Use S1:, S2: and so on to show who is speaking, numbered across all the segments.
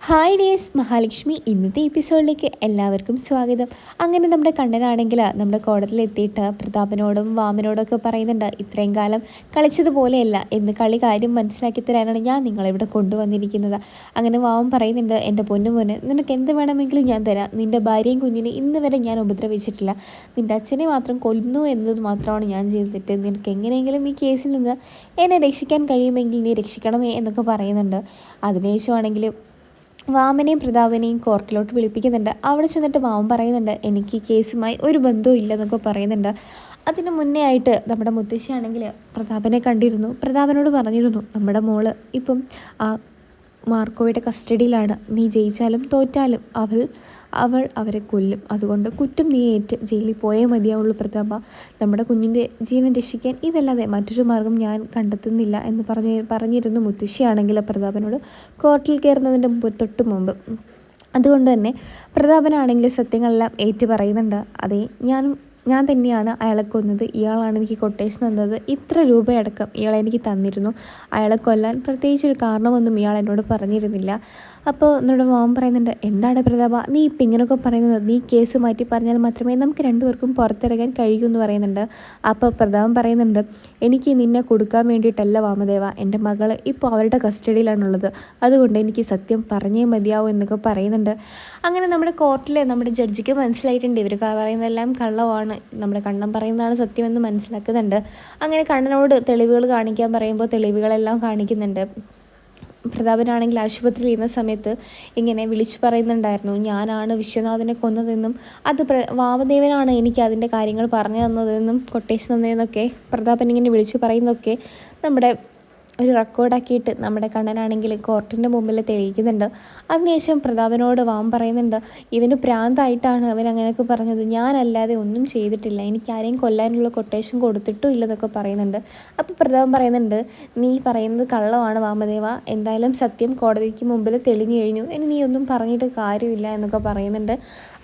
S1: Hi dears, Mahalakshmi ഇന്നത്തെ എപ്പിസോഡിലേക്ക് എല്ലാവർക്കും സ്വാഗതം. അങ്ങനെ നമ്മുടെ കണ്ണനാണെങ്കിൽ നമ്മുടെ കോടതിയിൽ എത്തിയിട്ട് പ്രതാപനോടും വാമനോടും ഒക്കെ പറയുന്നുണ്ട്, ഇത്രയും കാലം കളിച്ചതുപോലെയല്ല എന്ന് കളി കാര്യം മനസ്സിലാക്കി തരാനാണ് ഞാൻ നിങ്ങളിവിടെ കൊണ്ടുവന്നിരിക്കുന്നത്. അങ്ങനെ വാമൻ പറയുന്നുണ്ട്, എൻ്റെ പൊന്നുമോന് നിനക്ക് എന്ത് വേണമെങ്കിലും ഞാൻ തരാം. നിൻ്റെ ഭാര്യയും കുഞ്ഞിനെ ഇന്ന് വരെ ഞാൻ ഉപദ്രവിച്ചിട്ടില്ല. നിൻ്റെ അച്ഛനെ മാത്രം കൊല്ലുന്നു എന്നത് മാത്രമാണ് ഞാൻ ചെയ്തിട്ട്. നിനക്ക് എങ്ങനെയെങ്കിലും ഈ കേസിൽ നിന്ന് എന്നെ രക്ഷിക്കാൻ കഴിയുമെങ്കിൽ നീ രക്ഷിക്കണമേ എന്നൊക്കെ പറയുന്നുണ്ട്. അതിനുശേഷമാണെങ്കിൽ വാമനെയും പ്രതാപനെയും കോർട്ടിലോട്ട് വിളിപ്പിക്കുന്നുണ്ട്. അവിടെ ചെന്നിട്ട് വാമൻ പറയുന്നുണ്ട്, എനിക്ക് ഈ കേസുമായി ഒരു ബന്ധവും ഇല്ലെന്നൊക്കെ പറയുന്നുണ്ട്. അതിന് മുന്നേ ആയിട്ട് നമ്മുടെ മുത്തശ്ശിയാണെങ്കിൽ പ്രതാപനെ കണ്ടിരുന്നു. പ്രതാപനോട് പറഞ്ഞിരുന്നു, നമ്മുടെ മോള് ഇപ്പം മാർക്കോയുടെ കസ്റ്റഡിയിലാണ്. നീ ജയിച്ചാലും തോറ്റാലും അവൾ അവരെ കൊല്ലും. അതുകൊണ്ട് കുറ്റം നീ ഏറ്റ് ജയിലിൽ പോയേ മതിയാവുള്ളൂ പ്രതാപ. നമ്മുടെ കുഞ്ഞിൻ്റെ ജീവൻ രക്ഷിക്കാൻ ഇതല്ലാതെ മറ്റൊരു മാർഗം ഞാൻ കണ്ടെത്തുന്നില്ല എന്ന് പറഞ്ഞിരുന്നു മുത്തശ്ശിയാണെങ്കിൽ പ്രതാപനോട് കോർട്ടിൽ കയറുന്നതിൻ്റെ തൊട്ട് മുമ്പ്. അതുകൊണ്ട് തന്നെ പ്രതാപനാണെങ്കിൽ സത്യങ്ങളെല്ലാം ഏറ്റു പറയുന്നുണ്ട്. അതെ, ഞാൻ തന്നെയാണ് അയാളെ കൊന്നത്. ഇയാളാണ് എനിക്ക് കൊട്ടേഷൻ തന്നത്. ഇത്ര രൂപയടക്കം ഇയാൾ എനിക്ക് തന്നിരുന്നു. അയാളെ കൊല്ലാൻ പ്രത്യേകിച്ചൊരു കാരണമൊന്നും ഇയാൾ എന്നോട് പറഞ്ഞിരുന്നില്ല. അപ്പോൾ എന്നോട് മോൻ പറയുന്നുണ്ട്, എന്താണ് പ്രതാപ നീ ഇപ്പം ഇങ്ങനെയൊക്കെ പറയുന്നത്? നീ കേസ് മാറ്റി പറഞ്ഞാൽ മാത്രമേ നമുക്ക് രണ്ടുപേർക്കും പുറത്തിറങ്ങാൻ കഴിയൂ എന്ന് പറയുന്നുണ്ട്. അപ്പോൾ പ്രതാപൻ പറയുന്നുണ്ട്, എനിക്ക് നിന്നെ കൊടുക്കാൻ വേണ്ടിയിട്ടല്ല വാമദേവ, എൻ്റെ മകൾ ഇപ്പോൾ അവരുടെ കസ്റ്റഡിയിലാണുള്ളത്. അതുകൊണ്ട് എനിക്ക് സത്യം പറഞ്ഞേ മതിയാവും എന്നൊക്കെ പറയുന്നുണ്ട്. അങ്ങനെ നമ്മുടെ കോർട്ടിൽ നമ്മുടെ ജഡ്ജിക്ക് മനസ്സിലായിട്ടുണ്ട് ഇവർ പറയുന്നതെല്ലാം കള്ളമാണ്, നമ്മുടെ കണ്ണൻ പറയുന്നതാണ് സത്യമെന്ന് മനസ്സിലാക്കുന്നുണ്ട്. അങ്ങനെ കണ്ണനോട് തെളിവുകൾ കാണിക്കാൻ പറയുമ്പോൾ തെളിവുകളെല്ലാം കാണിക്കുന്നുണ്ട്. പ്രതാപനാണെങ്കിൽ ആശുപത്രിയിൽ ഇരുന്ന സമയത്ത് ഇങ്ങനെ വിളിച്ചു പറയുന്നുണ്ടായിരുന്നു, ഞാനാണ് വിശ്വനാഥനെ കൊന്നതെന്നും അത് വാമദേവനാണ് എനിക്ക് അതിൻ്റെ കാര്യങ്ങൾ പറഞ്ഞു തന്നതെന്നും കൊട്ടേഷൻ തന്നതെന്നൊക്കെ പ്രതാപൻ ഇങ്ങനെ വിളിച്ചു പറയുന്നതൊക്കെ നമ്മുടെ ഒരു റെക്കോർഡാക്കിയിട്ട് നമ്മുടെ കണ്ണനാണെങ്കിൽ കോർട്ടിൻ്റെ മുമ്പിൽ തെളിയിക്കുന്നുണ്ട്. അതിനുശേഷം പ്രതാപനോട് വാമൻ പറയുന്നുണ്ട്, ഇവന് പ്രാന്തായിട്ടാണ് അവൻ അങ്ങനെയൊക്കെ പറഞ്ഞത്. ഞാനല്ലാതെ ഒന്നും ചെയ്തിട്ടില്ല, എനിക്ക് ആരെയും കൊല്ലാനുള്ള കൊട്ടേഷൻ കൊടുത്തിട്ടും ഇല്ലെന്നൊക്കെ പറയുന്നുണ്ട്. അപ്പോൾ പ്രതാപൻ പറയുന്നുണ്ട്, നീ പറയുന്നത് കള്ളമാണ് വാമദേവ. എന്തായാലും സത്യം കോടതിക്ക് മുമ്പിൽ തെളിഞ്ഞു കഴിഞ്ഞു. ഇനി നീ ഒന്നും പറഞ്ഞിട്ട് കാര്യമില്ല എന്നൊക്കെ പറയുന്നുണ്ട്.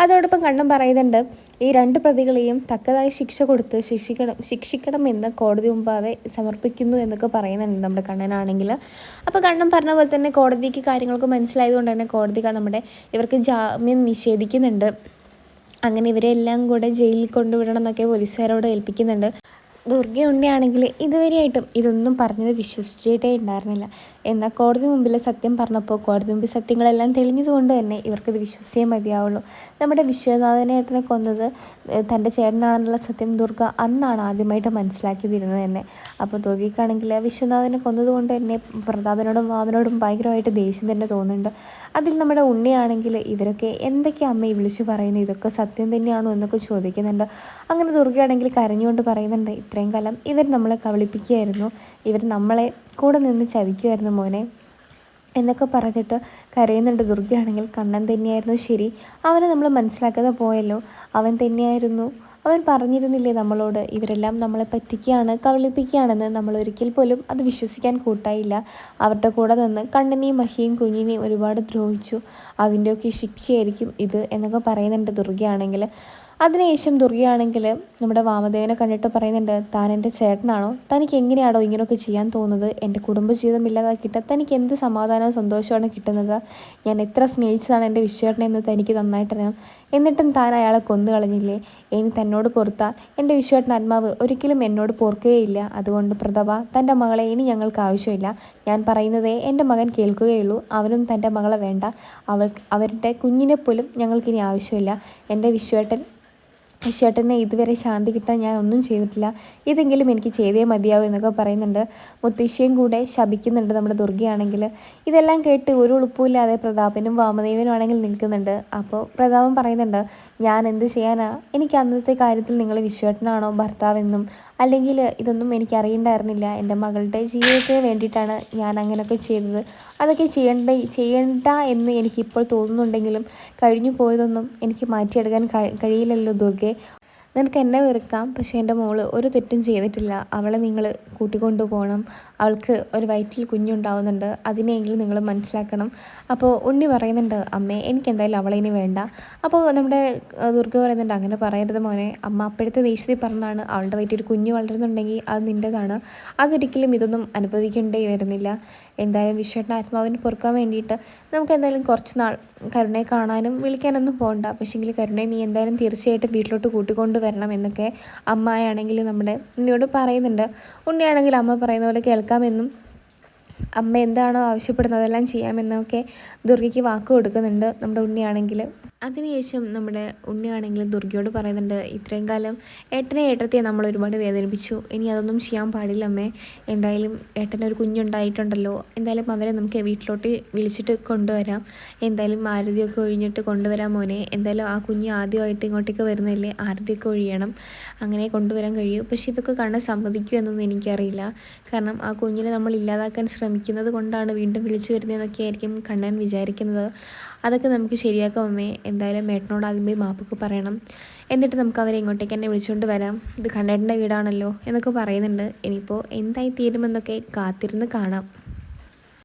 S1: അതോടൊപ്പം കണ്ണൻ പറയുന്നുണ്ട്, ഈ രണ്ട് പ്രതികളെയും തക്കതായ ശിക്ഷ കൊടുത്ത് ശിക്ഷിക്കണമെന്ന് കോടതി മുമ്പാകെ സമർപ്പിക്കുന്നു എന്നൊക്കെ പറയുന്നുണ്ട് നമ്മുടെ കണ്ണനാണെങ്കിൽ. അപ്പോൾ കണ്ണൻ പറഞ്ഞ പോലെ തന്നെ കോടതിക്ക് കാര്യങ്ങളൊക്കെ മനസ്സിലായതുകൊണ്ട് തന്നെ കോടതി ഇവർക്ക് ജാമ്യം നിഷേധിക്കുന്നുണ്ട്. അങ്ങനെ ഇവരെല്ലാം കൂടെ ജയിലിൽ കൊണ്ടുവിടണം എന്നൊക്കെ പോലീസുകാരോട് ഏൽപ്പിക്കുന്നുണ്ട്. ദുർഗയുണ്ടെയാണെങ്കിൽ ഇതുവരെയായിട്ടും ഇതൊന്നും പറഞ്ഞത് വിശ്വസിച്ചിട്ടേ ഉണ്ടായിരുന്നില്ല. എന്നാൽ കോടതി മുമ്പിൽ സത്യം പറഞ്ഞപ്പോൾ കോടതി മുമ്പിൽ സത്യങ്ങളെല്ലാം തെളിഞ്ഞതുകൊണ്ട് തന്നെ ഇവർക്കത് വിശ്വസിച്ചേ മതിയാവുള്ളൂ. നമ്മുടെ വിശ്വനാഥനേട്ടനെ കൊന്നത് തൻ്റെ ചേട്ടനാണെന്നുള്ള സത്യം ദുർഗ അന്നാണ് ആദ്യമായിട്ട് മനസ്സിലാക്കിയിരുന്നത് തന്നെ. അപ്പോൾ ദുർഗയ്ക്കാണെങ്കിൽ വിശ്വനാഥനെ കൊന്നതുകൊണ്ട് തന്നെ പ്രതാപനോടും വാമനോടും ഭയങ്കരമായിട്ട് ദേഷ്യം തന്നെ തോന്നുന്നുണ്ട്. അതിൽ നമ്മുടെ ഉണ്ണിയാണെങ്കിൽ ഇവരൊക്കെ എന്തൊക്കെ അമ്മയെ വിളിച്ചു പറയുന്നത്, ഇതൊക്കെ സത്യം തന്നെയാണോ എന്നൊക്കെ ചോദിക്കുന്നുണ്ട്. അങ്ങനെ ദുർഗയാണെങ്കിൽ കരഞ്ഞുകൊണ്ട് പറയുന്നുണ്ട്, ഇത്രയും കാലം ഇവർ നമ്മളെ കബളിപ്പിക്കുകയായിരുന്നു, ഇവർ നമ്മളെ കൂടെ നിന്ന് ചതിക്കുമായിരുന്നു മോനെ എന്നൊക്കെ പറഞ്ഞിട്ട് കരയുന്നുണ്ട്. ദുർഗയാണെങ്കിൽ കണ്ണൻ തന്നെയായിരുന്നു ശരി, അവനെ നമ്മൾ മനസ്സിലാക്കാതെ പോയല്ലോ, അവൻ തന്നെയായിരുന്നു, അവൻ പറഞ്ഞിരുന്നില്ലേ നമ്മളോട് ഇവരെല്ലാം നമ്മളെ പറ്റിക്കുകയാണ് കബളിപ്പിക്കുകയാണെന്ന്. നമ്മൾ ഒരിക്കൽ പോലും അത് വിശ്വസിക്കാൻ കൂട്ടായില്ല. അവരുടെ കൂടെ നിന്ന് കണ്ണനെയും മഹിയും കുഞ്ഞിനെയും ഒരുപാട് ദ്രോഹിച്ചു, അതിൻ്റെയൊക്കെ ശിക്ഷയായിരിക്കും ഇത് എന്നൊക്കെ പറയുന്നുണ്ട് ദുർഗയാണെങ്കിൽ. അതിനുശേഷം ദുർഗയാണെങ്കിൽ നമ്മുടെ വാമദേവനെ കണ്ടിട്ട് പറയുന്നുണ്ട്, താൻ എൻ്റെ ചേട്ടനാണോ? തനിക്ക് എങ്ങനെയാണോ ഇങ്ങനെയൊക്കെ ചെയ്യാൻ തോന്നുന്നത്? എൻ്റെ കുടുംബജീവിതം ഇല്ലാതാക്കിയിട്ട് തനിക്ക് എന്ത് സമാധാനവും സന്തോഷമാണ് കിട്ടുന്നത്? ഞാൻ എത്ര സ്നേഹിച്ചതാണ് എൻ്റെ വിശ്വേട്ടനെ എന്ന് തനിക്ക് നന്നായിട്ടറിയാം. എന്നിട്ടും താൻ അയാളെ കൊന്നു കളഞ്ഞില്ലേ? ഇനി തന്നോട് പൊറുത്താൽ എൻ്റെ വിശ്വേട്ടൻ ആത്മാവ് ഒരിക്കലും എന്നോട് പൊറുക്കുകയില്ല. അതുകൊണ്ട് പ്രതാപ, തൻ്റെ മകളെ ഇനി ഞങ്ങൾക്ക് ആവശ്യമില്ല. ഞാൻ പറയുന്നതേ എൻ്റെ മകൻ കേൾക്കുകയുള്ളൂ. അവനും തൻ്റെ മകളെ വേണ്ട. അവരുടെ കുഞ്ഞിനെ പോലും ഞങ്ങൾക്കിനി ആവശ്യമില്ല. എൻ്റെ വിശ്വേട്ടനെ ഇതുവരെ ശാന്തി കിട്ടാൻ ഞാൻ ഒന്നും ചെയ്തിട്ടില്ല. ഇതെങ്കിലും എനിക്ക് ചെയ്തേ മതിയാവും എന്നൊക്കെ പറയുന്നുണ്ട്. മുത്തശ്ശിയും കൂടെ ശപിക്കുന്നുണ്ട് നമ്മുടെ ദുർഗയാണെങ്കിൽ. ഇതെല്ലാം കേട്ട് ഒരു ഉളുപ്പുമില്ലാതെ പ്രതാപനും വാമദേവനും ആണെങ്കിൽ നിൽക്കുന്നുണ്ട്. അപ്പോൾ പ്രതാപൻ പറയുന്നുണ്ട്, ഞാൻ എന്ത് ചെയ്യാനാ? എനിക്ക് അന്നത്തെ കാര്യത്തിൽ നിങ്ങൾ വിശ്വേട്ടനാണോ ഭർത്താവെന്നും അല്ലെങ്കിൽ ഇതൊന്നും എനിക്ക് അറിയണ്ടായിരുന്നില്ല. എൻ്റെ മകളുടെ ജീവിതത്തിന് വേണ്ടിയിട്ടാണ് ഞാൻ അങ്ങനെയൊക്കെ ചെയ്തത്. അതൊക്കെ ചെയ്യണ്ട എന്ന് എനിക്കിപ്പോൾ തോന്നുന്നുണ്ടെങ്കിലും കഴിഞ്ഞു പോയതൊന്നും എനിക്ക് മാറ്റിയെടുക്കാൻ കഴിയില്ലല്ലോ ദുർഗെ. നിനക്ക് എന്നെ വെറുക്കാം, പക്ഷേ എൻ്റെ മോള് ഒരു തെറ്റും ചെയ്തിട്ടില്ല. അവളെ നിങ്ങൾ കൂട്ടിക്കൊണ്ടു പോകണം. അവൾക്ക് ഒരു വയറ്റിൽ കുഞ്ഞുണ്ടാവുന്നുണ്ട്, അതിനെയെങ്കിലും നിങ്ങൾ മനസ്സിലാക്കണം. അപ്പോൾ ഉണ്ണി പറയുന്നുണ്ട്, അമ്മേ എനിക്കെന്തായാലും അവളെ ഇനി വേണ്ട. അപ്പോൾ നമ്മുടെ ദുർഗ പറയുന്നുണ്ട്, അങ്ങനെ പറയരുത് മോനെ. അമ്മ അപ്പോഴത്തെ ദേഷ്യത്തിൽ പറഞ്ഞതാണ്. അവളുടെ വയറ്റിൽ ഒരു കുഞ്ഞ് വളരുന്നുണ്ടെങ്കിൽ അത് നിൻ്റെതാണ്. അതൊരിക്കലും ഇതൊന്നും അനുഭവിക്കേണ്ടേ വരുന്നില്ല. എന്തായാലും വിശ്വേട്ടൻ്റെ ആത്മാവിന് പൊറുക്കാൻ വേണ്ടിയിട്ട് നമുക്ക് എന്തായാലും കുറച്ച് നാൾ കരുണയെ കാണാനും വിളിക്കാനൊന്നും പോകണ്ട. പക്ഷേങ്കിൽ കരുണയെ നീ എന്തായാലും തീർച്ചയായിട്ടും വീട്ടിലോട്ട് കൂട്ടിക്കൊണ്ട് വരണം എന്നൊക്കെ അമ്മയാണെങ്കിൽ നമ്മുടെ ഉണ്ണിയോട് പറയുന്നുണ്ട്. ഉണ്ണിയാണെങ്കിൽ അമ്മ പറയുന്ന പോലെ കേൾക്കാമെന്നും അമ്മ എന്താണോ ആവശ്യപ്പെടുന്നത് അതെല്ലാം ചെയ്യാമെന്നൊക്കെ ദുർഗയ്ക്ക് വാക്ക് കൊടുക്കുന്നുണ്ട് നമ്മുടെ ഉണ്ണിയാണെങ്കിൽ. അതിനുശേഷം നമ്മുടെ ഉണ്ണിയാണെങ്കിലും ദുർഗയോട് പറയുന്നുണ്ട്, ഇത്രയും കാലം ഏട്ടനെ ഏട്ടത്തിയെ നമ്മൾ ഒരുപാട് വേദനിപ്പിച്ചു, ഇനി അതൊന്നും ചെയ്യാൻ പാടില്ല അമ്മേ. എന്തായാലും ഏട്ടനൊരു കുഞ്ഞുണ്ടായിട്ടുണ്ടല്ലോ, എന്തായാലും അവരെ നമുക്ക് വീട്ടിലോട്ട് വിളിച്ചിട്ട് കൊണ്ടുവരാം. എന്തായാലും ആരതിയൊക്കെ ഒഴിഞ്ഞിട്ട് കൊണ്ടുവരാൻ മോനെ. എന്തായാലും ആ കുഞ്ഞ് ആദ്യമായിട്ട് ഇങ്ങോട്ടേക്ക് വരുന്നതല്ലേ, ആരതിയൊക്കെ ഒഴിയണം, അങ്ങനെ കൊണ്ടുവരാൻ കഴിയൂ. പക്ഷേ ഇതൊക്കെ കാണാൻ സമ്മതിക്കുമോ എന്നൊന്നും എനിക്കറിയില്ല. കാരണം ആ കുഞ്ഞിനെ നമ്മൾ ഇല്ലാതാക്കാൻ ശ്രമിക്കുന്നത് കൊണ്ടാണ് വീണ്ടും വിളിച്ചു വരുന്നതെന്നൊക്കെ ആയിരിക്കും കണ്ണൻ വിചാരിക്കുന്നത്. അതൊക്കെ നമുക്ക് ശരിയാക്കാം അമ്മേ. എന്തായാലും ഏട്ടനോട് ആദ്യമേ മാപ്പൊക്കെ പറയണം, എന്നിട്ട് നമുക്ക് അവരെ ഇങ്ങോട്ടേക്ക് തന്നെ വിളിച്ചുകൊണ്ട് വരാം, ഇത് കണ്ണേട്ടൻ്റെ വീടാണല്ലോ എന്നൊക്കെ പറയുന്നുണ്ട്. ഇനിയിപ്പോൾ എന്തായി തീരുമെന്നൊക്കെ കാത്തിരുന്ന് കാണാം.